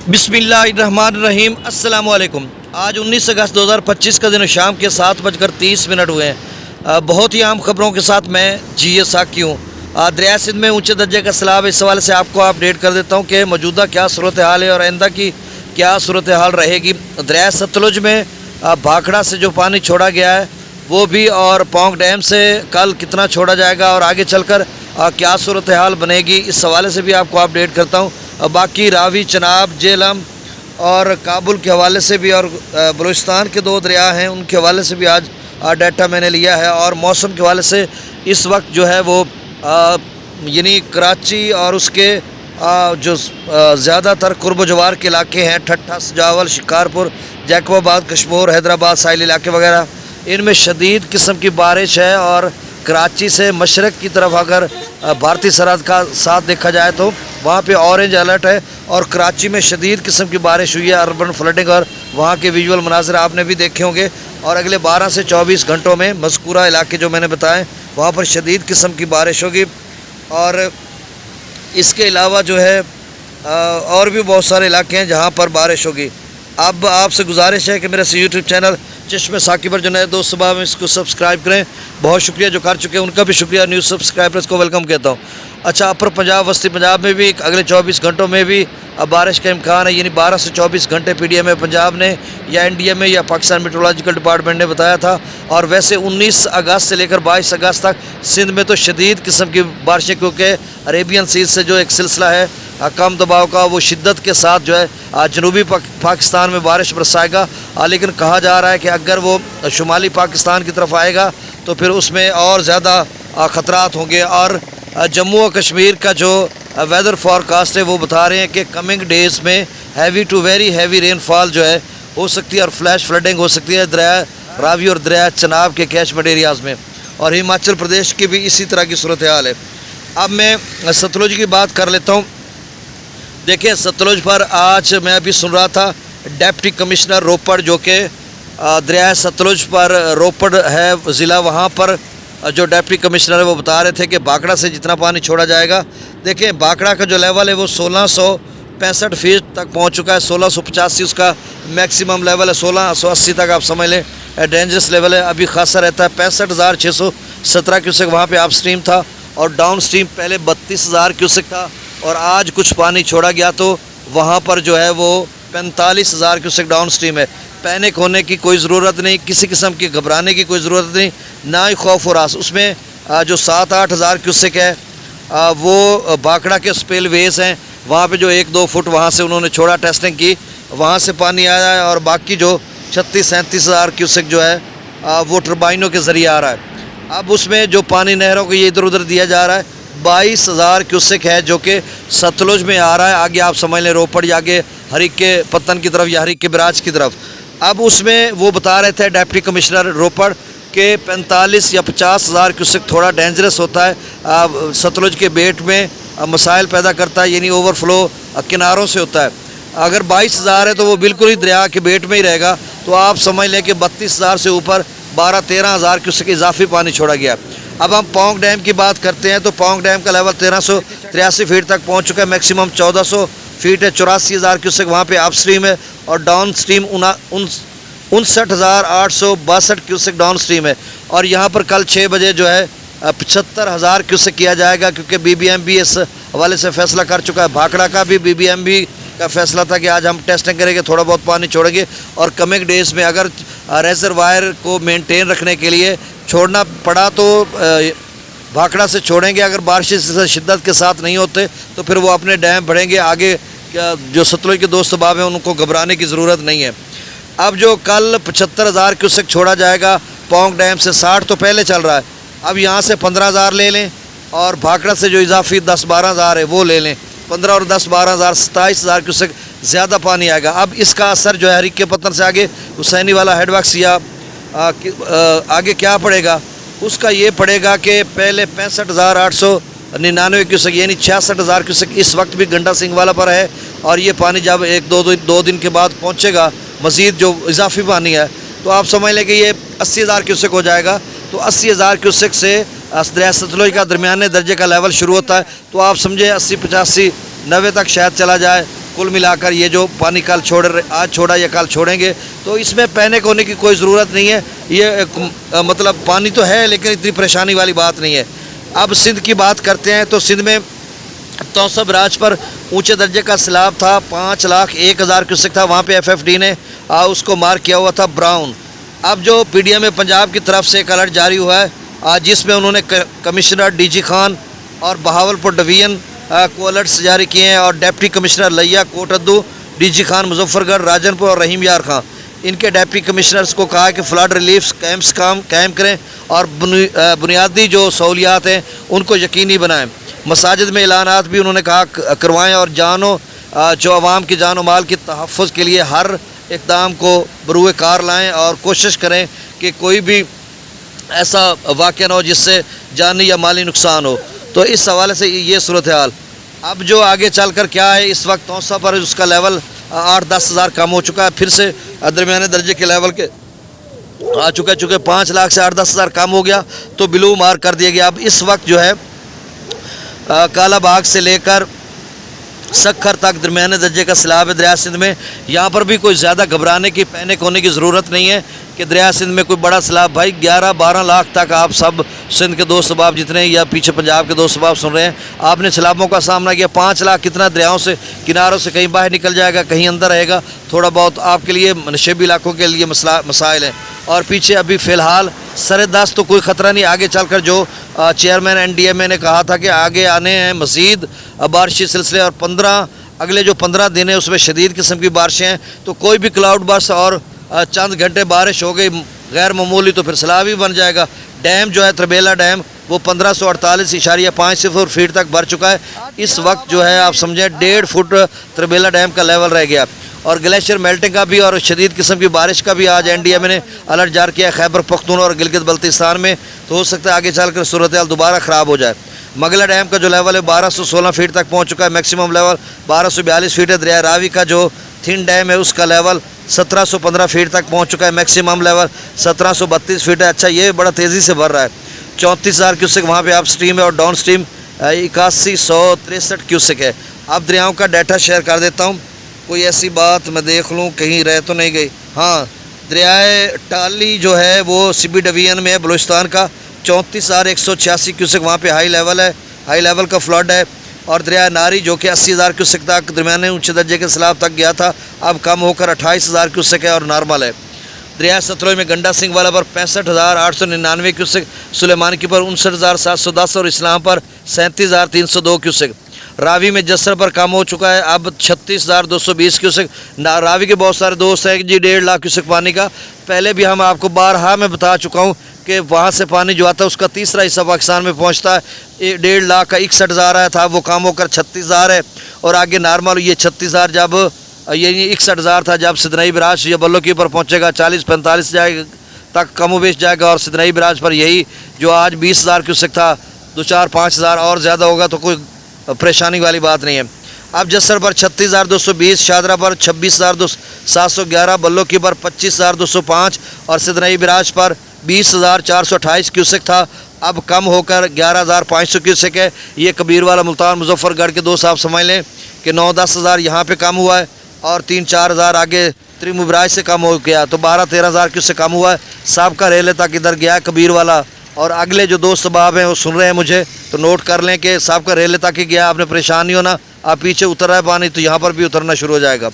बिस्मिल्लाहिर्रहमानिर्रहीम अस्सलामुअलैकुम। आज 19 अगस्त 2025 का दिन शाम के 7:30 हुए हैं। बहुत ही अहम खबरों के साथ मैं जी साकी हूँ। दरिया सिंध में ऊंचे दर्जे का सैलाब, इस हवाले से आपको अपडेट कर देता हूँ कि मौजूदा क्या सूरत हाल है और आइंदा की क्या सूरत हाल रहेगी। दरिया सतलुज में भाखड़ा से जो पानी छोड़ा गया है वो भी, और पौंग डैम से कल कितना छोड़ा जाएगा और आगे चलकर क्या सूरत हाल बनेगी, इस हवाले से भी आपको अपडेट करता हूँ। बाकी रावी, चनाब, जेहलम और काबुल के हवाले से भी, और बलूचिस्तान के दो दरिया हैं उनके हवाले से भी आज डाटा मैंने लिया है। और मौसम के हवाले से इस वक्त जो है वो यानी कराची और उसके जो ज़्यादातर कुर्ब जवार के इलाके हैं, ठट्ठा, सजावल, शिकारपुर, जैकोबाबाद, कश्मीर, हैदराबाद, साहिल इलाके वगैरह, इनमें शदीद किस्म की बारिश है। और कराची से मशरक़ की तरफ अगर भारतीय सरहद का साथ देखा जाए तो वहाँ पे ऑरेंज अलर्ट है और कराची में शदीद किस्म की बारिश हुई है, अर्बन फ्लडिंग, और वहाँ के विजुअल मनाज़िर आपने भी देखे होंगे। और अगले 12 से 24 घंटों में मज़कूरा इलाके जो मैंने बताएं वहाँ पर शदीद किस्म की बारिश होगी। और इसके अलावा जो है और भी बहुत सारे इलाके हैं जहाँ पर बारिश होगी। अब आपसे गुजारिश है कि मेरे यूट्यूब चैनल चश्मे साकी पर जो नए दोस्त सुबह में इसको सब्सक्राइब करें। बहुत शुक्रिया जो कर चुके हैं उनका भी शुक्रिया, न्यूज़ सब्सक्राइबर्स को वेलकम कहता हूँ। अच्छा, अपर पंजाब, वस्ती पंजाब में भी अगले 24 घंटों में भी बारिश का इम्कान है, यानी 12 से 24 घंटे पीडीएम पंजाब ने या एनडीएमए या पाकिस्तान मेट्रोलॉजिकल डिपार्टमेंट ने बताया था। और वैसे 19 अगस्त से लेकर 22 अगस्त तक सिंध में तो शदीद किस्म की बारिशें, क्योंकि अरेबियन सीज से जो एक सिलसिला है कम दबाव का, वो शिद्दत के साथ जो है जनूबी पाकिस्तान में बारिश बरसाएगा। लेकिन कहा जा रहा है कि अगर वो शुमाली पाकिस्तान की तरफ आएगा तो फिर उसमें और ज़्यादा ख़तरात होंगे। और जम्मू और कश्मीर का जो वेदर फॉरकास्ट है वो बता रहे हैं कि कमिंग डेज़ में heavy to very heavy rainfall जो है हो सकती है और फ्लैश फ्लडिंग हो सकती है दरिया रावी और दरिया चनाब के कैचमेंट एरियाज़ में। और हिमाचल प्रदेश की भी इसी तरह की सूरत हाल है। अब मैं सतलुज की बात कर लेता हूँ। देखिए, सतलुज पर आज मैं अभी सुन रहा था डिप्टी कमिश्नर रोपड़, जो कि दरिया सतलुज पर रोपड़ है ज़िला, वहाँ पर जो डिप्टी कमिश्नर है वो बता रहे थे कि भाखड़ा से जितना पानी छोड़ा जाएगा, देखिए भाखड़ा का जो लेवल है वो 1665 फीट तक पहुँच चुका है। 1685 उसका मैक्सिमम लेवल है, 1680 तक आप समझ लें डेंजरस लेवल है। अभी खासा रहता है 65,617 क्यूसेक वहाँ पे अप स्ट्रीम था, और डाउन स्ट्रीम पहले 32,000 क्यूसेक था। और आज कुछ पानी छोड़ा गया तो वहाँ पर जो है वो 45,000 क्यूसेक डाउन स्ट्रीम है। पैनिक होने की कोई ज़रूरत नहीं, किसी किस्म की घबराने की कोई ज़रूरत नहीं, ना ही खौफ और आस। उसमें जो 7-8 हज़ार क्यूसेक है वो भाखड़ा के स्पेल वेज हैं, वहाँ पे जो 1-2 फुट वहाँ से उन्होंने छोड़ा, टेस्टिंग की, वहाँ से पानी आया है। और बाकी जो 36-37 हज़ार क्यूसेक जो है वो टर्बाइनों के ज़रिए आ रहा है। अब उसमें जो पानी नहरों को ये इधर उधर दिया जा रहा है 22,000 क्यूसेक है जो कि सतलुज में आ रहा है। आगे आप समझ लें रोपड़ या आगे हरीक के पत्तन की तरफ या हरीक के बराज की तरफ। अब उसमें वो बता रहे थे डिप्टी कमिश्नर रोपड़ के 45 या 50,000 क्यूसेक थोड़ा डेंजरस होता है, सतलुज के बेट में मसाइल पैदा करता है, यानी ओवरफ्लो किनारों से होता है। अगर 22,000 है तो वो बिल्कुल ही दरिया के बेट में ही रहेगा, तो आप समझ लें कि 32,000 से ऊपर 12-13 हज़ार क्यूसेक इजाफी पानी छोड़ा गया। अब हम पौंग डैम की बात करते हैं तो पौंग डैम का लेवल 1383 फीट तक पहुंच चुका है, मैक्सिमम 1400 फीट है, 84,000 क्यूसेक वहाँ पे अप स्ट्रीम है, और down stream 59,862 cusec down stream है। और यहाँ पर कल 6 बजे जो है 75,000 क्यूसेक किया जाएगा, क्योंकि BBMB इस हवाले से फैसला कर चुका है। भाखड़ा का भी BBMB का फैसला था कि आज हम टेस्टिंग करेंगे, थोड़ा बहुत पानी छोड़ेंगे, और कमिंग डेज़ में अगर रेजरवायर को मेंटेन रखने के लिए छोड़ना पड़ा तो भाखड़ा से छोड़ेंगे। अगर बारिश से शिद्दत के साथ नहीं होते तो फिर वो अपने डैम भरेंगे। आगे जो सतलुज के दोस्त बाब हैं उनको घबराने की ज़रूरत नहीं है। अब जो कल 75,000 क्यूसेक छोड़ा जाएगा पौंग डैम से, 60 तो पहले चल रहा है, अब यहाँ से 15,000 ले लें, और भाखड़ा से जो इजाफी 10-12 हज़ार है वो ले लें, 15 और 10-12 हज़ार 27,000 क्यूसेक ज़्यादा पानी आएगा। अब इसका असर जो है हरीक के पत्तन से आगे हुसैनी वाला हेडवर्क्स या आगे क्या पड़ेगा, उसका ये पड़ेगा कि पहले 65,899 क्यूसेक यानी 66,000 क्यूसेक इस वक्त भी गंडा सिंह वाला पर है। और ये पानी जब 1-2 दिन के बाद पहुँचेगा, मज़ीद जो इजाफी पानी है, तो आप समझ लें कि ये 80,000 क्यूसेक हो जाएगा। तो 80,000 क्यूसेक से दरिया सतलुज का दरमियाने दर्जे का लेवल शुरू होता है, तो आप समझे 80, 85, 90 तक शायद चला जाए, कुल मिलाकर ये जो पानी कल आज छोड़ा या कल छोड़ेंगे, तो इसमें पैनिक होने की कोई ज़रूरत नहीं है। ये मतलब पानी तो है लेकिन इतनी परेशानी वाली बात नहीं है। अब सिंध की बात करते हैं तो सिंध में तौसा बराज पर ऊंचे दर्जे का सैलाब था, 5,01,000 क्यूसेक था। वहाँ पे FFD ने उसको मार्क किया हुआ था ब्राउन। अब जो PDM पंजाब की तरफ से एक अलर्ट जारी हुआ है जिसमें उन्होंने कमिश्नर DG खान और बहावलपुर डिवीजन को अलर्ट्स जारी किए हैं, और डिप्टी कमिश्नर लिया कोटद्दू, DG खान मुजफ्फरगढ़, राजनपुर और रहीम यार खान, इनके डिप्टी कमिश्नर्स को कहा कि फ्लड रिलीफ कैंप्स कायम करें और बुनियादी जो सहूलियात हैं उनको यकीनी बनाएं। मसाजिद में ऐलानात भी उन्होंने कहा करवाएं और जो आवाम की जान माल की तहफ़्फ़ुज़ के लिए हर इक़दाम को बरूए कार लाएं और कोशिश करें कि कोई भी ऐसा वाक़या ना हो जिससे जानी या माली नुकसान हो। तो इस हवाले से ये सूरत हाल। अब जो आगे चल कर क्या है, इस वक्त तौसा पर उसका लेवल 8-10 हज़ार कम हो चुका है, फिर से दरमियाने दर्जे के लेवल के आ चुके 5 लाख से 8-10 हज़ार कम हो गया, तो ब्लू मार्क कर दिया गया। अब इस वक्त जो है काला बाग से लेकर सखर तक दरमियाने दर्जे का सैलाब है दरिया सिंध में। यहाँ पर भी कोई ज़्यादा घबराने की, पैनिक होने की ज़रूरत नहीं है कि दरिया सिंध में कोई बड़ा सैलाब। भाई 11-12 लाख तक आप सब सिंध के दोस्त अहबाब जितने या पीछे पंजाब के दोस्त अहबाब सुन रहे हैं, आपने सैलाबों का सामना किया। 5 लाख कितना दरियाओं से, किनारों से कहीं बाहर निकल जाएगा, कहीं अंदर रहेगा। थोड़ा बहुत आपके लिए नशेबी इलाकों के लिए मसाइल हैं। और पीछे अभी फ़िलहाल सर-ए-दस्त तो कोई ख़तरा नहीं। आगे चलकर जो चेयरमैन NDMA ने कहा था कि आगे आने हैं मज़ीद बारिशी सिलसिले, और अगले जो 15 दिन है उसमें शदीद किस्म की बारिशें हैं। तो कोई भी क्लाउड बर्स्ट और चंद घंटे बारिश हो गई गैर मामूली तो फिर सैलाब ही बन जाएगा। डैम जो है त्रिबेला डैम वो 1548.50 फीट तक भर चुका है। इस वक्त जो है आप समझें 1.5 फुट त्रिबेला डैम का लेवल रह गया। और ग्लेशियर मेल्टिंग का भी और शदीद किस्म की बारिश का भी आज NDMA ने अलर्ट जारी किया खैबर पख्तूनख्वा और गिलगित बल्तिस्तान में। तो हो सकता है आगे चलकर सूरत हाल दोबारा ख़राब हो जाए। मगला डैम का जो लेवल है 1216 फीट तक पहुँच चुका है, मैक्सिमम लेवल 1242 फीट है। दरिया रावी का जो थिन डैम है उसका लेवल 1715 फीट तक पहुँच चुका है, मैक्सिमम लेवल 1732 फीट है। अच्छा, ये बड़ा तेज़ी से भर रहा है। 34,000 क्यूसेक वहाँ पे अप स्ट्रीम है और डाउन स्ट्रीम 8163 क्यूसेक है। अब दरियाओं का डाटा शेयर कर देता हूँ, कोई ऐसी बात मैं देख लूँ कहीं रह तो नहीं गई। हाँ, दरियाए टाली जो है वो CB डिवीजन में है बलूचिस्तान का, 34,186 क्यूसेक वहाँ पे हाई लेवल का फ्लड है। और दरिया नारी जो कि 80,000 क्यूसेक तक दरमियाने ऊंचे दर्जे के सैलाब तक गया था, अब कम होकर 28,000 क्यूसेक है और नॉर्मल है। दरिया सतलुज में गंडा सिंह वाला पर 65,899 क्यूसेक, सुलेमान की पर 59,710 और इस्लाम पर 37,302 क्यूसेक। रावी में जसर पर कम हो चुका है, अब 36,220 क्यूसेक। रावी के बहुत सारे दोस्त हैं जी 1.5 लाख क्यूसेक पानी का। पहले भी हम आपको बारहा मैं बता चुका हूँ कि वहाँ से पानी जो आता है उसका तीसरा हिस्सा पाकिस्तान में पहुँचता है। 1.5 लाख का 61,000 आया था, वो कम होकर 36,000 है। और आगे नॉर्मल ये 36,000 जब ये 61,000 था जब सिदनई बराज या बल्लो के ऊपर पहुँचेगा 40-45 जाएगा तक कम वेश जाएगा। और सिदनई बराज पर यही जो आज 20,000 क्यूसेक था, 2-4-5,000 और ज़्यादा होगा तो कोई परेशानी वाली बात नहीं है। अब जसर पर 36,220, शादरा पर 26,711, बल्लो की पर 25,205 और सिदनई बराज पर 20,428 क्यूसेक था, अब कम होकर 11,500 क्यूसेक है। ये कबीर वाला मुल्तान मुजफ्फरगढ़ के दोस्त आप समझ लें कि 9-10 हज़ार यहाँ पर कम हुआ है और 3-4 हज़ार आगे त्रिमु बराज से कम हो गया, तो 12-13 हज़ार क्यूसेक कम हुआ है। साबका रेले तक इधर गया है कबीर वाला। और अगले जो दोस्त अहबाब हैं वो सुन रहे हैं मुझे, तो नोट कर लें कि साहब का रेले तक ही गया, आपने परेशान नहीं होना। आप पीछे उतर रहा है पानी तो यहाँ पर भी उतरना शुरू हो जाएगा।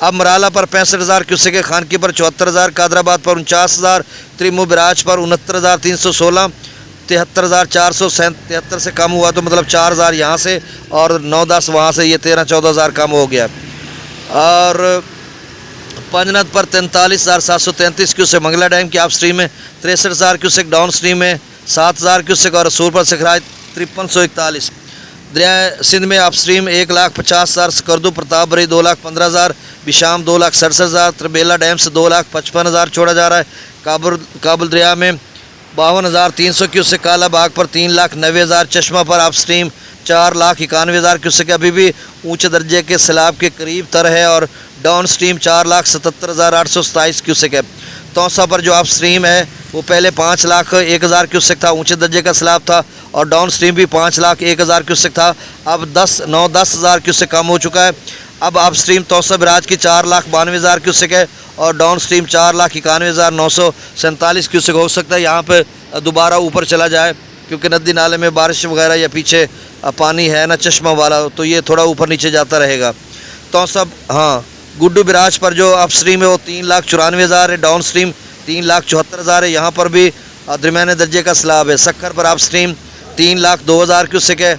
अब मराला पर 65,000 क्यूसेक है, खानकी पर 74,000, कादराबाद पर 49,000, त्रिमु बराज पर 69,316, 73,473 से कम हुआ, तो मतलब 4,000 यहाँ से और 9-10 वहाँ से, ये 13-14 हज़ार कम हो गया। और पंजनद पर 43,733 क्यूसेक, मंगला डैम की आप स्ट्रीम में 63,000 क्यूसेक, डाउन स्ट्रीम में 7,000 क्यूसेक और रसूल पर सिखराज 5341। दरिया सिंध में आप स्ट्रीम 1,50,000, सकरदू प्रताप बरी 2,15,000, बिशाम 2,67,000, त्रिबेला डैम से 2,55,000 छोड़ा जा रहा है। काबुल दरिया में 52,300 क्यूसेक, काला बाग पर 3,90,000, चश्मा पर आप स्ट्रीम 4,91,000 क्यूसेक अभी भी ऊंचे दर्जे के सैलाब के करीब तर है और डाउन स्ट्रीम 4,77,827 क्यूसेक है। तौसा पर जो आप स्ट्रीम है वो पहले 5,01,000 क्यूसेक था, ऊंचे दर्जे का सैलाब था, और डाउन स्ट्रीम भी 5,01,000 क्यूसेक था, अब 9-10 हज़ार क्यूसेक कम हो चुका है। अब अप स्ट्रीम तौसा बराज की 4,92,000 क्यूसेक है और डाउन स्ट्रीम 4,91,947 क्यूसेक हो सकता है यहाँ पे दोबारा ऊपर चला जाए, क्योंकि नदी नाले में बारिश वगैरह या पीछे पानी है ना चश्मा वाला, तो ये थोड़ा ऊपर नीचे जाता रहेगा। तो सब हाँ, गुड्डू बिराज पर जो अप स्ट्रीम है वो 3,94,000 है, डाउन स्ट्रीम 3,74,000 है। यहाँ पर भी दरमियाने दर्जे का सैलाब है। सक्खर पर अप स्ट्रीम 3,02,000 क्यूसेक है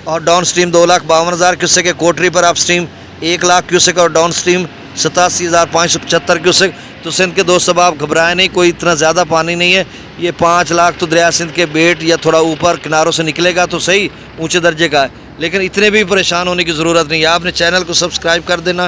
और डाउन स्ट्रीम 2,52,000 क्यूसेक है। कोटरी पर अप स्ट्रीम 1,00,000 क्यूसेक और डाउन स्ट्रीम 87,575 क्यूसेक। तो सिंध के दोस्त अब आप घबराएं नहीं, कोई इतना ज़्यादा पानी नहीं है। ये 5 लाख तो दरिया सिंध के बेट या थोड़ा ऊपर किनारों से निकलेगा तो सही, ऊंचे दर्जे का है, लेकिन इतने भी परेशान होने की ज़रूरत नहीं है। आपने चैनल को सब्सक्राइब कर देना।